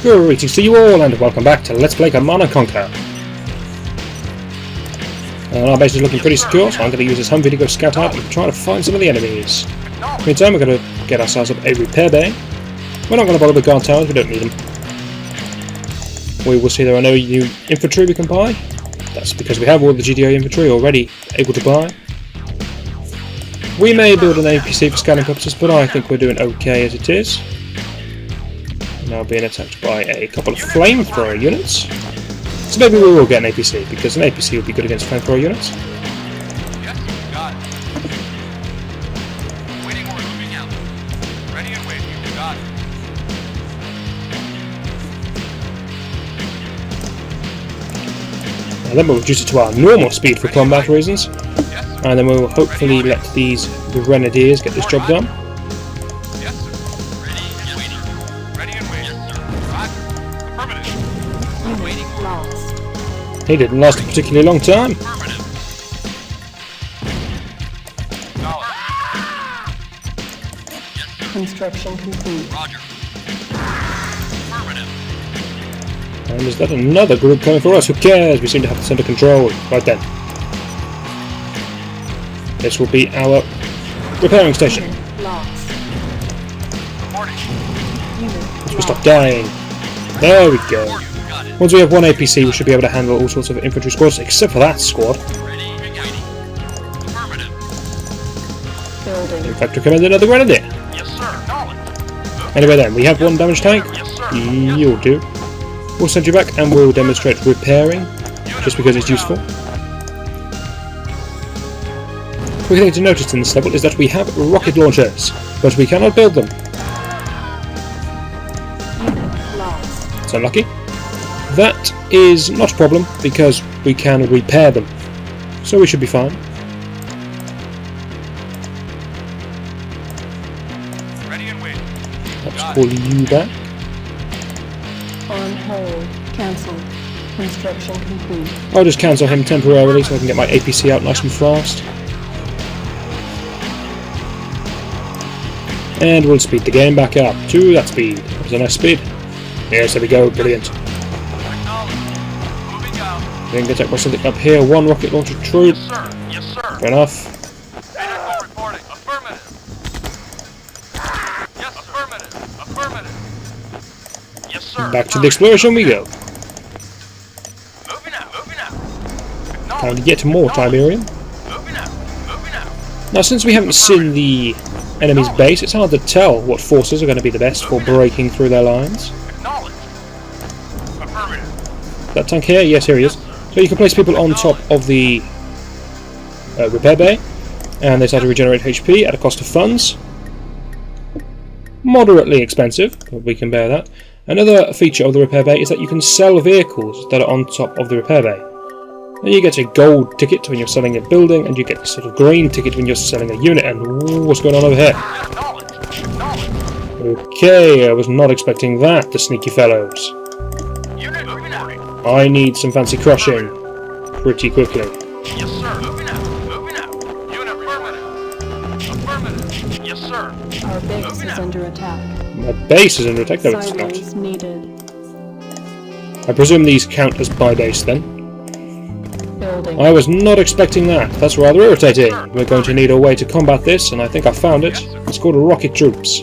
Greetings to you all and welcome back to Let's Play Command & Conquer. Our base is looking pretty secure, so I'm going to use this Humvee to go scout out and try to find some of the enemies. Meantime, we're going to get ourselves up a repair bay. We're not going to bother with guard towers, we don't need them. We will see there are no new infantry we can buy. That's because we have all the GDO infantry already able to buy. We may build an APC for scanning purposes, but I think we're doing okay as it is. Now being attacked by a couple of flamethrower units. So maybe we will get an APC, because an APC would be good against flamethrower units. Yes, got it. Waiting or moving out. Ready and waiting. Got it. And then we'll reduce it to our normal speed for combat reasons. And then we'll hopefully let these grenadiers get this job done. Yes, sir. Ready and waiting. Ready and waiting. Roger. Affirmative. Waiting or Lost. He didn't last a particularly long time. affirmative. Solid. Yes, sir. Construction complete. Roger. Affirmative. And is that another group coming for us? Who cares? We seem to have the centre control. Right then. This will be our repairing station. Unit lost. Reporting. Unit Let's lost. stop dying. There we go. Got it. Once we have one APC, we should be able to handle all sorts of infantry squads, except for that squad. Ready and waiting. Affirmative. Building. In fact, recommend another grenadier. Yes, sir. Knowledge. Anyway then, we have one damage tank. Yes, sir. You'll do. We'll send you back and we'll demonstrate repairing, just because it's useful. Quick thing to notice in this level is that we have rocket launchers, but we cannot build them. Unit lost. It's unlucky. That is not a problem, because we can repair them. So we should be fine. Ready and waiting. Let's pull you back. On hold. Cancelled. Construction complete. I'll just cancel him temporarily so I can get my APC out nice and fast. And we'll speed the game back up to that speed. That was a nice speed. Yes, there we go, brilliant. Acknowledge. Moving out. Then get up by something up here, one rocket launcher troop. Yes, sir. Yes, sir. Fair enough. Vehicle reporting. Affirmative. Yes, affirmative. Affirmative. Yes, sir. Back to the exploration we go. Moving out. Moving out. Time to get more Tiberium. Moving out. Moving out. Now, since we haven't seen the enemy's base, it's hard to tell what forces are going to be the best for breaking through their lines. Acknowledge. Affirmative. That tank here? Yes, here he is. So you can place people on top of the repair bay, and they start to regenerate HP at a cost of funds. Moderately expensive, but we can bear that. Another feature of the repair bay is that you can sell vehicles that are on top of the repair bay. And you get a gold ticket when you're selling a building, and you get a sort of green ticket when you're selling a unit. And ooh, what's going on over here? Acknowledge. Acknowledge. Okay, I was not expecting that, the sneaky fellows. Unit moving out. I need some fancy crushing pretty quickly. Yes, sir. Moving out. Moving out. Unit affirmative. Affirmative. Yes, sir. Our base is under attack. My base is under attack, no it's not. Sirens needed. I presume these count as by base then. Building. I was not expecting that. That's rather irritating. We're going to need a way to combat this, and I think I found it. It's called rocket troops.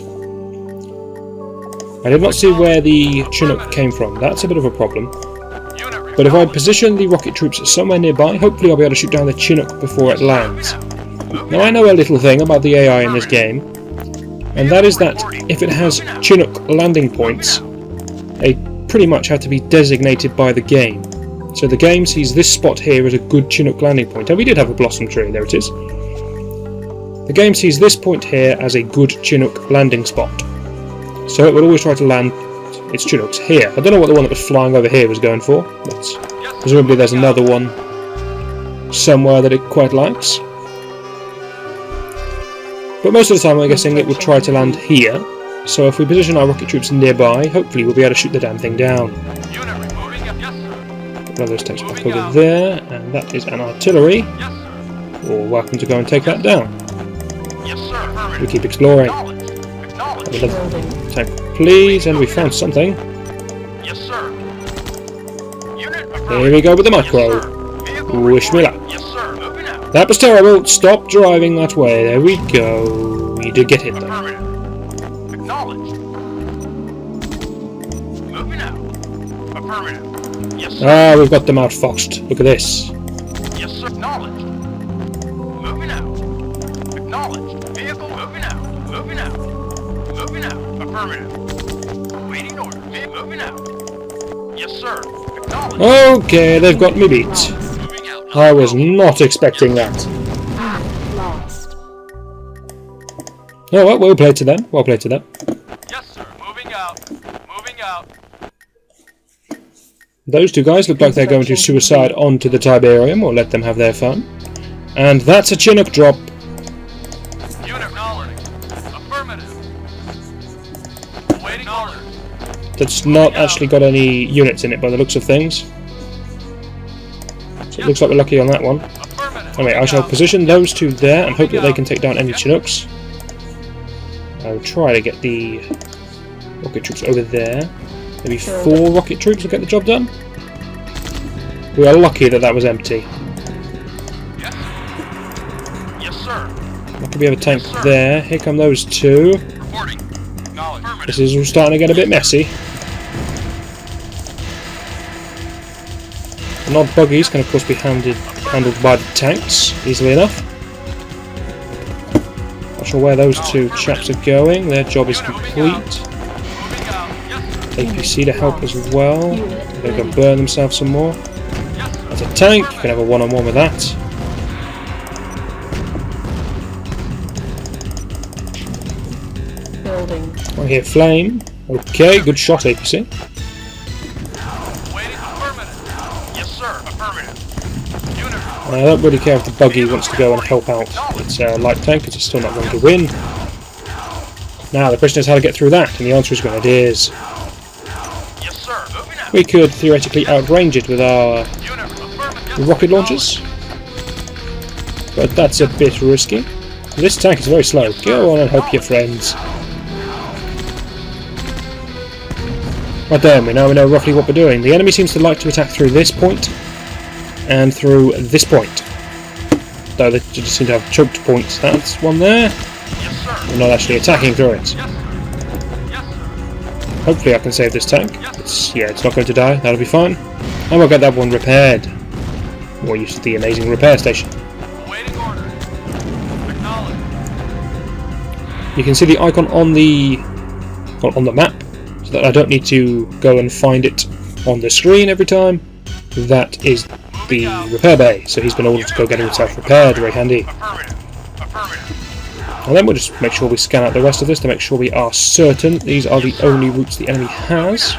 I did not see where the Chinook came from. That's a bit of a problem. Unit But if I position the rocket troops somewhere nearby, hopefully I'll be able to shoot down the Chinook before it lands. Now I know a little thing about the AI in this game, and that is that if it has Chinook landing points, they pretty much have to be designated by the game. So the game sees this spot here as a good Chinook landing point, and we did have a blossom tree, there it is. The game sees this point here as a good Chinook landing spot. So it will always try to land its Chinooks here. I don't know what the one that was flying over here was going for, but presumably there's another one somewhere that it quite likes. But most of the time I'm guessing it would try to land here, so if we position our rocket troops nearby, hopefully we'll be able to shoot the damn thing down. Unit removing. Yes, sir. One of those tanks back over there, and that is an artillery. Yes, sir. You're welcome to go and take that down. Yes, sir. Affirmative. We keep exploring. Acknowledge. Acknowledge. Another Building. tank, please, and we found something. Here we go with the macro. Wish me luck. Yes, sir. Moving out. That was terrible. Stop driving that way. There we go. You did get hit though. Affirmative. Acknowledged. Moving out. Affirmative. Yes, sir. Ah, we've got them outfoxed. Look at this. Yes, sir. Acknowledged. Moving out. Acknowledged. Vehicle moving out. Moving out. Moving out. Affirmative. Waiting order. Moving out. Yes, sir. Acknowledged. Okay, they've got me beat. Moving out. I was not expecting that. Lost. Oh well, well played to them. Well played to them. Yes, sir. Moving out. Moving out. Those two guys look like they're going to suicide onto the Tiberium, or let them have their fun. And that's a Chinook drop. Unit acknowledged. Affirmative. Waiting order. That's not actually got any units in it by the looks of things. So it looks like we're lucky on that one. Affirmative. Anyway, I shall position those two there and hope that they can take down any Chinooks. I'll try to get the rocket troops over there. Maybe 4 rocket troops will get the job done. We are lucky that that was empty. Yes. Yes, sir. Not gonna be a tank there. Here come those two. Reporting. Acknowledged. Affirmative. This is all starting to get a bit messy. The nod buggies can of course be handled by the tanks easily enough. Not sure where those two chaps are going. Their job is complete. Moving out. Yes, sir. APC to help as well. They're going to burn themselves some more. Yes, sir. That's a tank. You can have a one-on-one with that. Building. I hear flame. Okay, good shot, APC. Waiting. Affirmative. Yes, sir. Affirmative. Unit. I don't really care if the buggy wants to go and help out. It's a light tank, because it's still not going to win. Now, the question is how to get through that, and the answer is grenadiers. Yes, sir. Moving out. We could theoretically outrange it with our Unit. Affirmative. Yes, rocket launchers, but that's a bit risky. This tank is very slow. Go on and help your friends. Right there, we now know roughly what we're doing. The enemy seems to like to attack through this point and through this point. Though they just seem to have choked points. That's one there. Yes, sir. We're not actually attacking through it. Yes, sir. Yes, sir. Hopefully I can save this tank. It's not going to die. That'll be fine. And we'll get that one repaired. More use of the amazing repair station. Waiting order. Acknowledged. You can see the icon on the map, so that I don't need to go and find it on the screen every time. That is the repair bay, so he's been ordered to go get himself repaired. Very handy. Affirmative. Affirmative. And then we'll just make sure we scan out the rest of this to make sure we are certain these are the only routes the enemy has.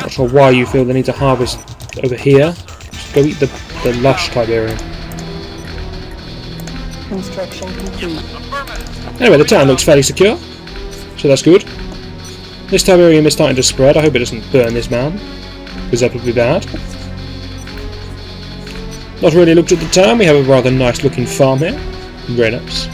Not sure why you feel the need to harvest over here. Just go eat the lush Tiberium. Construction complete. Affirmative. Anyway, the town looks fairly secure, so that's good. This Tiberium is starting to spread. I hope it doesn't burn this man, because that would be bad. Not really looked at the town. We have a rather nice looking farm here. Very nice.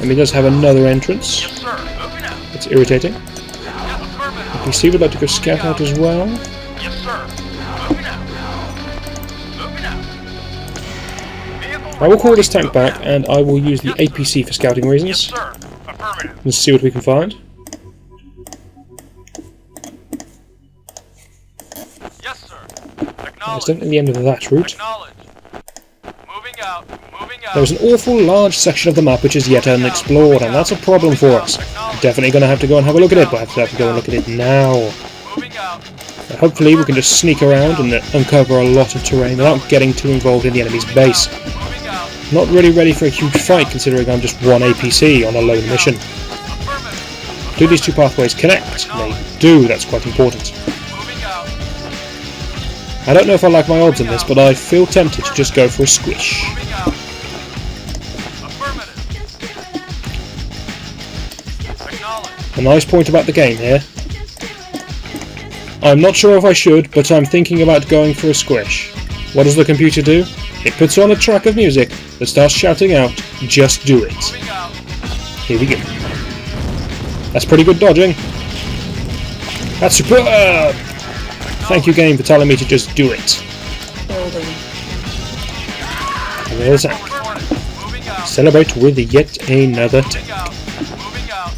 And he does have another entrance. Yes, sir. Moving out. That's irritating. Yes, affirmative. APC would like to go scout out as well. Yes, sir. Moving out. Moving out. Vehicle. I will call this tank back, and I will use the APC for scouting Yes, reasons. sir. Affirmative. Let's see what we can find. Yes, sir. It's Acknowledged. definitely the end of that route. Acknowledged. Moving out. Moving out. There is an awful large section of the map which is yet unexplored, and that's a problem for us. We're definitely going to have to go and have a look at it, but I have to go and look at it now. Moving out. Hopefully we can just sneak around and uncover a lot of terrain without getting too involved in the enemy's base. Moving out. Not really ready for a huge fight considering I'm just one APC on a lone mission. Affirmative. Do these two pathways connect? They do, that's quite important. Moving out. I don't know if I like my odds in this, but I feel tempted to just go for a squish. Moving out. Affirmative. Acknowledged. A nice point about the game here. I'm not sure if I should, but I'm thinking about going for a squish. What does the computer do? It puts on a track of music that starts shouting out, "Just do it." Moving out. Here we go. That's pretty good dodging. That's superb! Thank you, game, for telling me to just do it. Building. And there's that. Moving out. Celebrate with yet another tank. Moving out.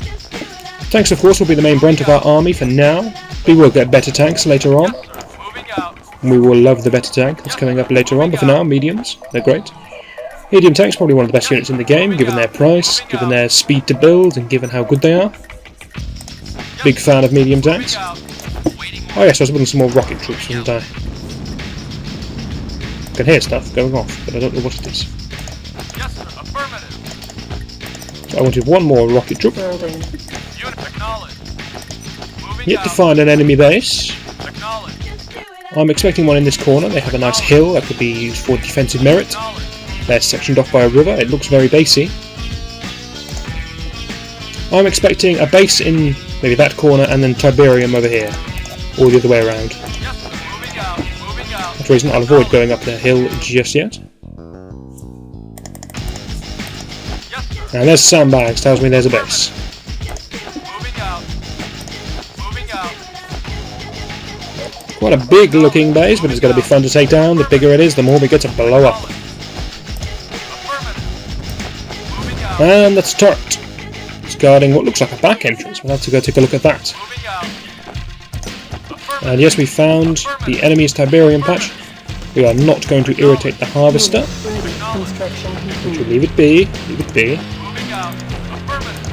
Tanks, of course, will be the main brunt of our army for now. We will get better tanks later on. Moving out. We will love the better tank that's coming up later on, but for now, mediums. They're great. Medium tanks probably one of the best units in the game, given their price, given their speed to build, and given how good they are. Big fan of medium tanks. Oh yes, I was building some more rocket troops, wasn't I? I can hear stuff going off, but I don't know what it is. Yes, sir. Affirmative. So I wanted one more rocket troop. Building. Unit acknowledged. Moving Yet to out. find an enemy base. Acknowledged. I'm expecting one in this corner. They have a nice hill that could be used for defensive merit. Acknowledged. They're sectioned off by a river. It looks very basey. I'm expecting a base in maybe that corner and then Tiberium over here. Or the other way around. Yes, sir. Moving out. Moving out. For that reason, I'll avoid going up the hill just yet. Yes, sir. And there's sandbags, tells me there's a base. Moving out. Moving out. Quite a big looking base, but it's going to be fun to take down. The bigger it is, the more we get to blow up. Affirmative. Moving out. And that's a turret. It's guarding what looks like a back entrance. We'll have to go take a look at that. Moving out. And yes, we found the enemy's Tiberium patch. We are not going to irritate the harvester. Ready. Construction complete. Leave it be. Leave it be. Moving out. Affirmative.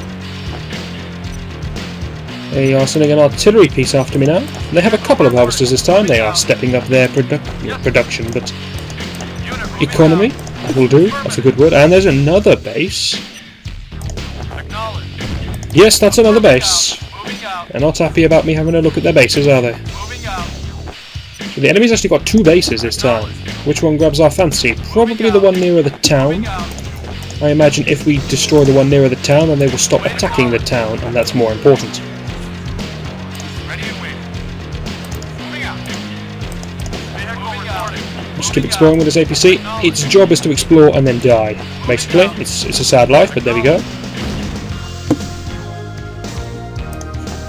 They are sending an artillery piece after me now. They have a couple of harvesters this time. They are stepping up their production, but Unit economy will do. That's a good word. And there's another base. acknowledged. Yes, that's another base. Moving out. They're not happy about me having a look at their bases, are they? Moving out. So the enemy's actually got two bases this time. Which one grabs our fancy? Probably the one nearer the town. Moving out. I imagine if we destroy the one nearer the town, then they will stop attacking the town, and that's more important. Ready and waiting. Moving out. Vehicle reporting. Just keep exploring with this APC. Its job is to explore and then die. Basically, it's a sad life, but there we go.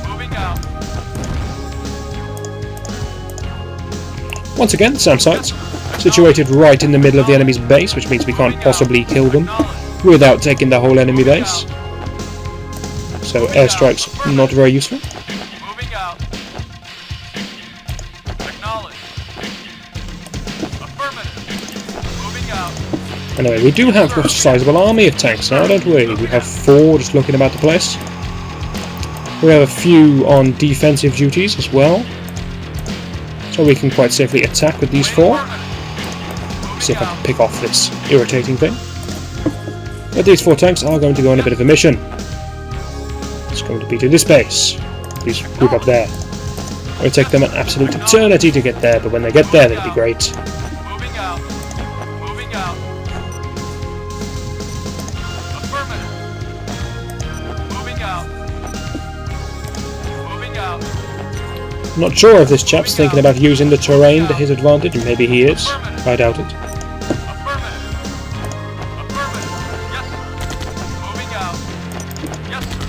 Moving out. Once again, SAM sites, situated right in the middle of the enemy's base, which means we can't possibly kill them without taking the whole enemy base. So airstrikes not very useful. Moving out. Acknowledged. Affirmative. Moving out. Anyway, we do have a sizable army of tanks now, don't we? We have 4 just looking about the place. We have a few on defensive duties as well. So we can quite safely attack with these 4. See if I can pick off this irritating thing. But these 4 tanks are going to go on a bit of a mission. It's going to be to this base. This group up there. It'll take them an absolute eternity to get there, but when they get there, they'll be great. Moving out. Moving out. Affirmative. Moving out. Moving out. I'm not sure if this chap's thinking about using the terrain to his advantage, and maybe he is. I doubt it.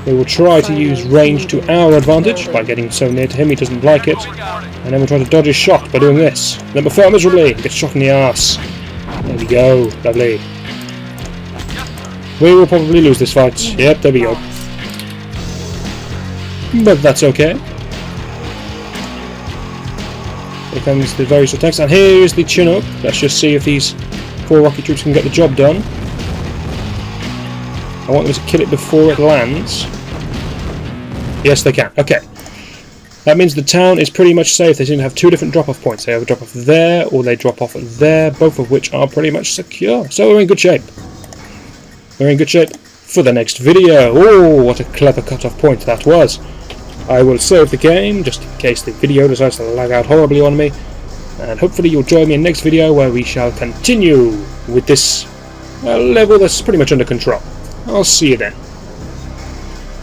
We will try to use range to our advantage by getting so near to him he doesn't like it, and then we'll try to dodge his shot by doing this. Then perform miserably, get shot in the arse. There we go, lovely. We will probably lose this fight. Yep, there we go. But that's okay. Here comes the various attacks, and here's the Chinook. Let's just see if these 4 rocket troops can get the job done. I want them to kill it before it lands. Yes, they can. Okay. That means the town is pretty much safe. They seem to have 2 different drop-off points. They have a drop-off there, or they drop off there, both of which are pretty much secure. So we're in good shape. We're in good shape for the next video. Oh, what a clever cut-off point that was. I will save the game, just in case the video decides to lag out horribly on me. And hopefully you'll join me in the next video where we shall continue with this level that's pretty much under control. I'll see you then.